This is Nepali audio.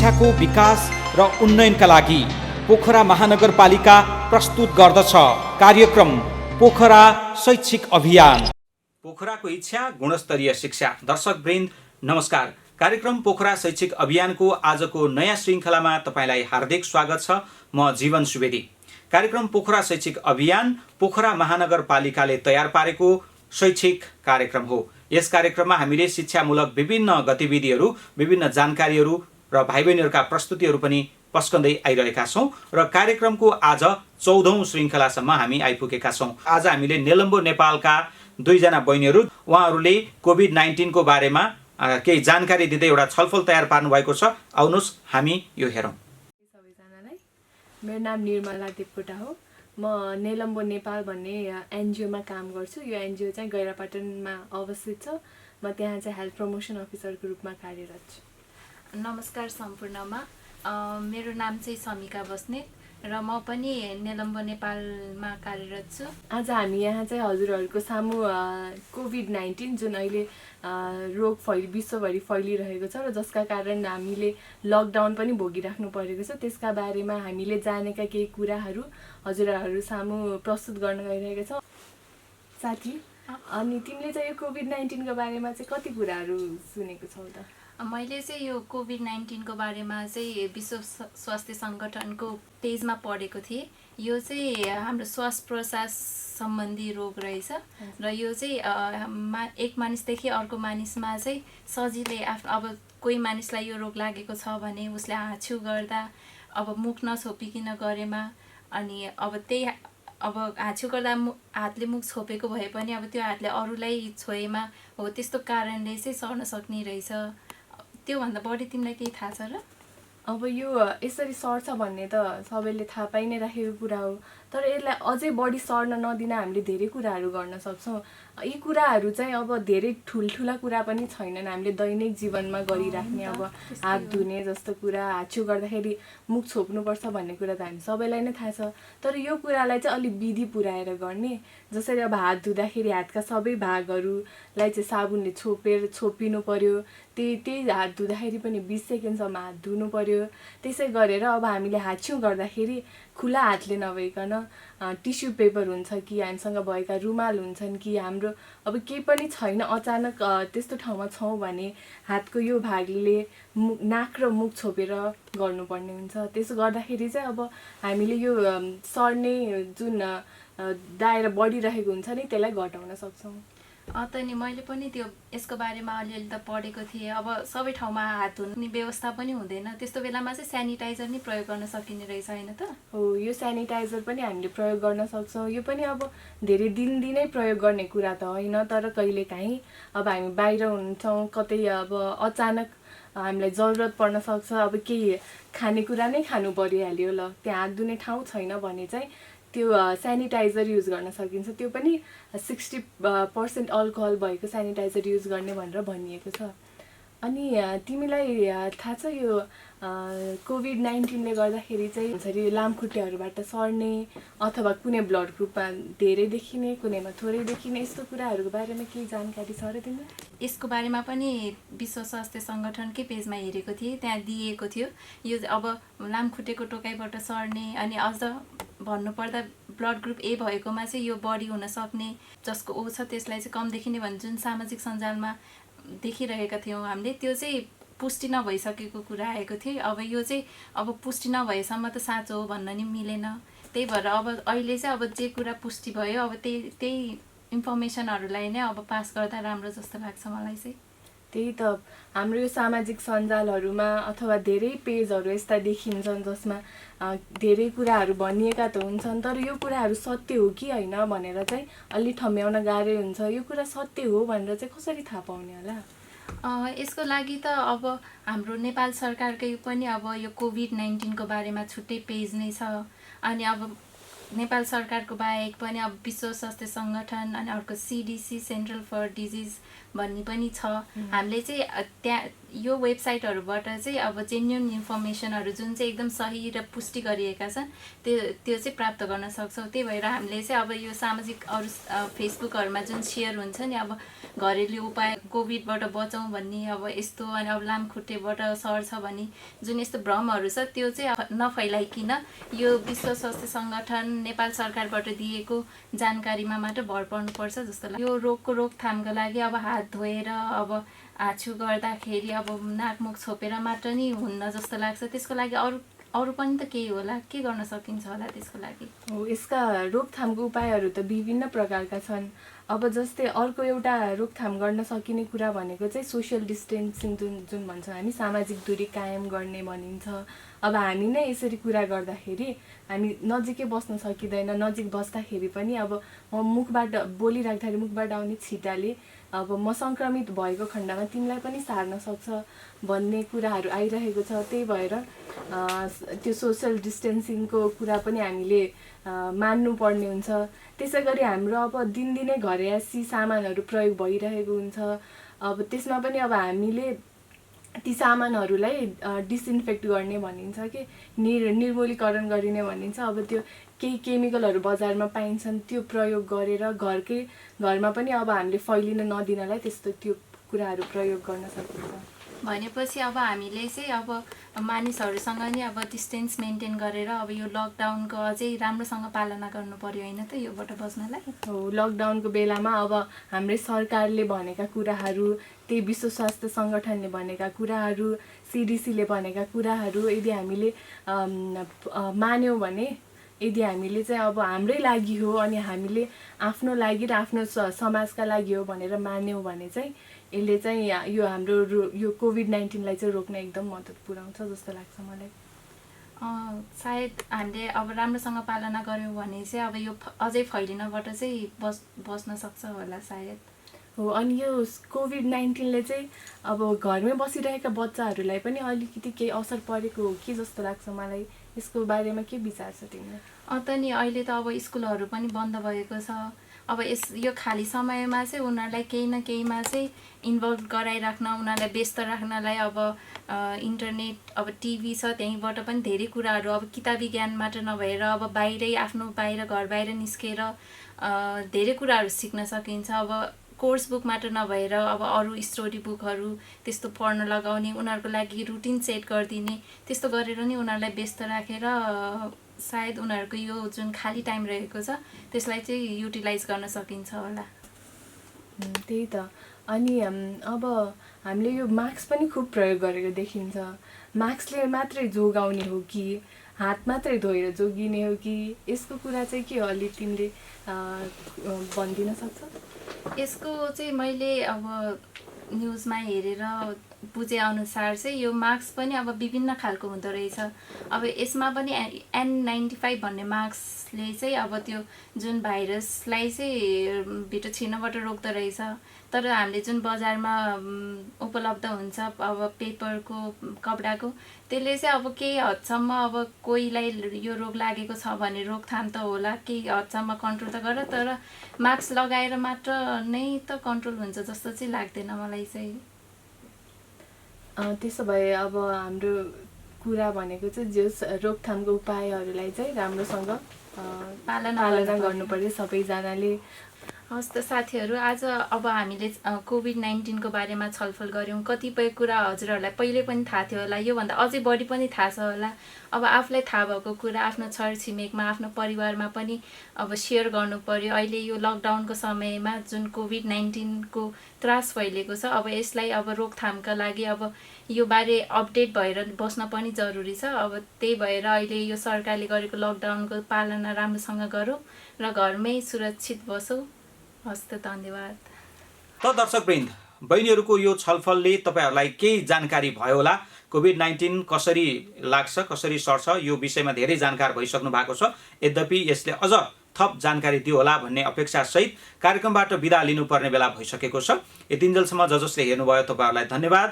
शिक्षाको विकास र उन्नयनका लागि पोखरा महानगरपालिका प्रस्तुत गर्दछ कार्यक्रम पोखरा शैक्षिक अभियान। पोखराको इच्छा गुणस्तरीय शिक्षा। दर्शकवृन्द नमस्कार। कार्यक्रम पोखरा शैक्षिक अभियानको आजको नयाँ श्रृङ्खलामा तपाईलाई हार्दिक स्वागत छ। म जीवन सुवेदी। कार्यक्रम पोखरा शैक्षिक अभियान पोखरा महानगरपालिकाले तयार पारेको शैक्षिक कार्यक्रम हो। यस कार्यक्रममा हामीले शिक्षामूलक विभिन्न गतिविधिहरू, विभिन्न जानकारीहरू र भाइ बहिनीहरूका प्रस्तुतिहरू पनि पस्कँदै आइरहेका छौँ र कार्यक्रमको आज 14औं श्रृङ्खलासम्म हामी आइपुगेका छौँ। आज हामीले नेलम्बो नेपालका दुईजना बहिनीहरू, उहाँहरूले कोभिड-19 को बारेमा केही जानकारी दिँदै एउटा छलफल तयार पार्नु भएको छ। आउनुहोस् हामी यो हेरौँ। सबैजनालाई मेरो नाम निर्मला देवकोटा हो। म नेलम्बो नेपाल भन्ने एनजिओमा काम गर्छु। यो एनजिओ चाहिँ गैरापाटनमा अवस्थित छ। म त्यहाँ चाहिँ हेल्थ प्रमोसन अफिसरको रूपमा कार्यरत छु। नमस्कार सम्पूर्णमा। मेरो नाम चाहिँ समिका बस्नेत र म पनि नेलम्बो नेपालमा कार्यरत छु। आज हामी यहाँ चाहिँ हजुरहरूको सामु कोभिड-19 जुन अहिले रोग विश्वभरि फैलिरहेको छ र जसका कारण हामीले लकडाउन पनि भोगिराख्नु परेको छ, त्यसका बारेमा हामीले जानेका केही कुराहरू हजुरहरू सामु प्रस्तुत गर्न गइरहेका छौँ। साथी, अनि तिमीले चाहिँ यो कोभिड-19 को बारेमा चाहिँ कति कुराहरू सुनेको छौ त? मैले चाहिँ यो कोभिड-19 को बारेमा चाहिँ विश्व स्वास्थ्य सङ्गठनको पेजमा पढेको थिएँ। यो चाहिँ हाम्रो श्वास प्रश्वास सम्बन्धी रोग रहेछ र यो चाहिँ एक मानिसदेखि अर्को मानिसमा चाहिँ सजिलै अब कोही मानिसलाई यो रोग लागेको छ भने उसले हाछ्यु गर्दा, अब मुख नछोपिकन गरेमा, अनि अब हाछ्यु गर्दा हातले मुख छोपेको भए पनि अब त्यो हातले अरूलाई छोएमा हो, त्यस्तो कारणले चाहिँ सर्न सक्ने रहेछ। त्योभन्दा बढी तिमीलाई केही थाहा छ र? अब यो यसरी सर्छ भन्ने त सबैले थाहा पाइ नै राखेको कुरा हो, तर यसलाई अझै बढी सर्न नदिन हामीले धेरै कुराहरू गर्न सक्छौँ। यी कुराहरू चाहिँ अब धेरै ठुल्ठुला कुरा पनि छैनन्, हामीले दैनिक जीवनमा गरिराख्ने। अब हात धुने जस्तो कुरा, हाछ्यु गर्दाखेरि मुख छोप्नुपर्छ भन्ने कुरा त हामी सबैलाई नै थाहा छ, तर यो कुरालाई चाहिँ अलिक विधि पुऱ्याएर गर्ने। जसरी अब हात धुँदाखेरि हातका सबै भागहरूलाई चाहिँ साबुनले छोपिनु पर्यो, त्यही हात धुँदाखेरि पनि 20 सेकेन्डसम्म हात धुनु पर्यो। त्यसै गरेर अब हामीले हाछ्यु गर्दाखेरि खुला हातले नभइकन टिस्यु पेपर हुन्छ कि हामीसँग भएका रुमाल हुन्छन् कि हाम्रो अब केही पनि छैन, अचानक त्यस्तो ठाउँमा छौँ भने हातको यो भागले नाक र मुख छोपेर गर्नुपर्ने हुन्छ। त्यसो गर्दाखेरि चाहिँ अब हामीले यो सर्ने जुन दायरा बढिरहेको हुन्छ नि त्यसलाई घटाउन सक्छौँ। त नि मैले पनि त्यो यसको बारेमा अलिअलि त पढेको थिएँ। अब सबै ठाउँमा हात धुने व्यवस्था पनि हुँदैन, त्यस्तो बेलामा चाहिँ सेनिटाइजर नै प्रयोग गर्न सकिने रहेछ होइन त? हो, यो सेनिटाइजर पनि हामीले प्रयोग गर्न सक्छौँ। यो पनि अब धेरै दिनदिनै प्रयोग गर्ने कुरा त होइन, तर कहिलेकाहीँ अब हामी बाहिर हुन्छौँ, कतै अब अचानक हामीलाई जरुरत पर्न सक्छ, अब केही खानेकुरा नै खानु परिहाल्यो, ल त्यहाँ हात धुने ठाउँ छैन भने चाहिँ त्यो सेनिटाइजर युज गर्न सकिन्छ। त्यो पनि 60% अल्कोहल भएको सेनिटाइजर युज गर्ने भनेर भनिएको छ। अनि तिमीलाई थाहा छ यो कोभिड-19ले गर्दाखेरि चाहिँ लामखुट्टेहरूबाट सर्ने अथवा कुनै ब्लड ग्रुपमा धेरै देखिने, कुनैमा थोरै देखिने, यस्तो कुराहरूको बारेमा केही जानकारी छ र तिमीलाई? यसको बारेमा पनि विश्व स्वास्थ्य सङ्गठनकै पेजमा हेरेको थिएँ, त्यहाँ दिएको थियो यो अब लामखुट्टेको टोकाइबाट सर्ने। अनि अझ भन्नुपर्दा ब्लड ग्रुप ए भएकोमा चाहिँ यो बढी हुन सक्ने, जसको ओ छ त्यसलाई चाहिँ कम देखिने भन्ने जुन सामाजिक सञ्जालमा देखिरहेका थियौँ हामीले, त्यो चाहिँ पुष्टि नभइसकेको कुरा आएको थियो। अब यो चाहिँ अब पुष्टि नभएसम्म त साँचो हो भन्न नि मिलेन। त्यही भएर अब अहिले चाहिँ अब जे कुरा पुष्टि भयो अब त्यही इन्फर्मेसनहरूलाई नै अब पास गर्दा राम्रो जस्तो लाग्छ मलाई चाहिँ। त्यही त, हाम्रो यो सामाजिक सञ्जालहरूमा अथवा धेरै पेजहरू यस्ता देखिन्छन् जसमा धेरै कुराहरू भनिएका त हुन्छन्, तर यो कुराहरू सत्य हो कि होइन भनेर चाहिँ अलि ठम्याउन गाह्रो हुन्छ। यो कुरा सत्य हो भनेर चाहिँ कसरी थाहा पाउने होला? यसको लागि त अब हाम्रो नेपाल सरकारकै पनि अब यो कोभिड-19 को बारेमा छुट्टै पेज नै छ। अनि अब नेपाल सरकारको बाहेक पनि अब विश्व स्वास्थ्य सङ्गठन अनि अर्को CDC सेन्ट्रल फर डिजिज भन्ने पनि छ। हामीले चाहिँ त्यहाँ यो वेबसाइटहरूबाट चाहिँ अब जेन्युन इन्फर्मेसनहरू जुन चाहिँ एकदम सही र पुष्टि गरिएका छन् त्यो चाहिँ प्राप्त गर्न सक्छौँ। त्यही भएर हामीले चाहिँ अब यो सामाजिक अरू फेसबुकहरूमा जुन सेयर हुन्छ नि अब घरेलु उपाय कोभिडबाट बचौँ भन्ने अब यस्तो अनि अब लामखुट्टेबाट सर्छ भन्ने जुन यस्तो भ्रमहरू छ त्यो चाहिँ नफैलाइकन यो विश्व स्वास्थ्य सङ्गठन नेपाल सरकारबाट दिएको जानकारीमा मात्र भर पर्नुपर्छ जस्तो लाग्छ। यो रोगको रोकथामको लागि अब हात धोएर अब आछु गर्दाखेरि अब नाकमुख छोपेर मात्र नि हुन्न जस्तो लाग्छ। त्यसको लागि अरू पनि त केही होला, के गर्न सकिन्छ होला त्यसको लागि? हो, यसका रोकथामको उपायहरू त विभिन्न प्रकारका छन्। अब जस्तै अर्को एउटा रोकथाम गर्न सकिने कुरा भनेको चाहिँ सोसियल डिस्टेन्सिङ जुन भन्छौँ हामी, सामाजिक दूरी कायम गर्ने भनिन्छ। अब हामी नै यसरी कुरा गर्दाखेरि हामी नजिकै बस्न सकिँदैन। नजिक बस्दाखेरि पनि अब म मुखबाट बोलिराख्दाखेरि मुखबाट आउने छिटाले अब म सङ्क्रमित भएको खण्डमा तिमीलाई पनि सार्न सक्छ भन्ने कुराहरू आइरहेको छ। त्यही भएर त्यो सोसियल डिस्टेन्सिङको कुरा पनि हामीले मान्नुपर्ने हुन्छ। त्यसै गरी हाम्रो अब दिनदिनै घरेयासी सामानहरू प्रयोग भइरहेको हुन्छ। अब त्यसमा पनि अब हामीले ती सामानहरूलाई डिसइन्फेक्ट गर्ने भनिन्छ कि निर्मूलीकरण गरिने भनिन्छ। अब त्यो केही केमिकलहरू बजारमा पाइन्छन्, त्यो प्रयोग गरेर घरमा पनि अब हामीले फैलिन नदिनलाई त्यस्तो त्यो कुराहरू प्रयोग गर्न सकिन्छ। भनेपछि अब हामीले चाहिँ अब मानिसहरूसँग नि अब डिस्टेन्स मेन्टेन गरेर अब यो लकडाउनको अझै राम्रोसँग पालना गर्नु पर्यो होइन त योबाट बच्नलाई? हो, लकडाउनको बेलामा अब हाम्रै सरकारले भनेका कुराहरू, त्यही विश्व स्वास्थ्य सङ्गठनले भनेका कुराहरू, CDCले भनेका कुराहरू यदि हामीले मान्यौँ भने, यदि हामीले चाहिँ अब हाम्रै लागि हो अनि हामीले आफ्नो लागि र आफ्नो समाजका लागि हो भनेर मान्यौँ भने चाहिँ यसले चाहिँ यो हाम्रो यो कोभिड-19लाई चाहिँ रोक्न एकदम मद्दत पुर्याउँछ जस्तो लाग्छ मलाई। सायद हामीले अब राम्रोसँग पालना गऱ्यौँ भने चाहिँ अब यो अझै फैलिनबाट चाहिँ बस्न सक्छ होला सायद। हो, अनि यो कोभिड-19ले चाहिँ अब घरमै बसिरहेका बच्चाहरूलाई पनि अलिकति केही असर परेको हो कि जस्तो लाग्छ मलाई। यसको बारेमा के विचार छ तिमीलाई? त नि अहिले त अब स्कुलहरू पनि बन्द भएको छ। अब यो खाली समयमा चाहिँ उनीहरूलाई केही न केहीमा चाहिँ इन्भल्भ गराइराख्न, उनीहरूलाई व्यस्त राख्नलाई अब इन्टरनेट, अब टिभी छ, त्यहीँबाट पनि धेरै कुराहरू अब किताबी ज्ञान मात्र नभएर अब बाहिरै आफ्नो घर बाहिर निस्केर धेरै कुराहरू सिक्न सकिन्छ। अब कोर्स बुक मात्र नभएर अब अरू स्टोरी बुकहरू त्यस्तो पढ्न लगाउने, उनीहरूको लागि रुटिन सेट गरिदिने, त्यस्तो गरेर नि उनीहरूलाई व्यस्त राखेर सायद उनीहरूको यो जुन खाली टाइम रहेको छ त्यसलाई चाहिँ युटिलाइज गर्न सकिन्छ होला। त्यही त। अनि अब हामीले यो मास्क पनि खुब प्रयोग गरेको देखिन्छ। मास्कले मात्रै जोगाउने हो कि हात मात्रै धोएर जोगिने हो कि, यसको कुरा चाहिँ के हो, अलि तिमीले भनिदिन सक्छौ? यसको चाहिँ मैले अब न्युजमा हेरेर बुझेअनुसार चाहिँ यो मास्क पनि अब विभिन्न खालको हुँदो रहेछ। अब यसमा पनि N95 भन्ने मास्कले चाहिँ अब त्यो जुन भाइरसलाई चाहिँ भित्र छिर्नबाट रोक्दो रहेछ। तर हामीले जुन बजारमा उपलब्ध हुन्छ अब पेपरको, कपडाको, त्यसले चाहिँ अब केही हदसम्म अब कोहीलाई यो रोग लागेको छ भने रोकथाम त होला, केही हदसम्म कन्ट्रोल त गर, तर मास्क लगाएर मात्र नै त कन्ट्रोल हुन्छ जस्तो चाहिँ लाग्दैन मलाई चाहिँ। त्यसो भए अब हाम्रो कुरा भनेको चाहिँ जस रोकथामको उपायहरूलाई चाहिँ राम्रोसँग पालना गर्नु पर्यो सबैजनाले। हस् त साथीहरू, आज अब हामीले कोभिड-19 को बारेमा छलफल गऱ्यौँ। कतिपय कुरा हजुरहरूलाई पहिले पनि थाहा थियो होला, योभन्दा अझै बढी पनि थाहा छ होला। अब आफूलाई थाहा भएको कुरा आफ्नो छरछिमेकमा, आफ्नो परिवारमा पनि अब सेयर गर्नु पर्यो। अहिले यो लकडाउनको समयमा जुन कोभिड-19 को त्रास फैलिएको छ, अब यसलाई अब रोकथामका लागि अब यो बारे अपडेट भएर बस्न पनि जरुरी छ। अब त्यही भएर अहिले यो सरकारले गरेको लकडाउनको पालना राम्रोसँग गरौँ र घरमै सुरक्षित बसौँ। हस् त, धन्यवाद। त दर्शकवृन्द, बहिनीहरूको यो छलफलले तपाईँहरूलाई केही जानकारी भयो होला। कोभिड-19 कसरी लाग्छ, कसरी सर्छ, यो विषयमा धेरै जानकार भइसक्नु भएको छ। यद्यपि यसले अझ थप जानकारी दियो होला भन्ने अपेक्षासहित कार्यक्रमबाट बिदा लिनुपर्ने बेला भइसकेको छ। यतिन्जेलसम्म जसले हेर्नुभयो तपाईँहरूलाई धन्यवाद।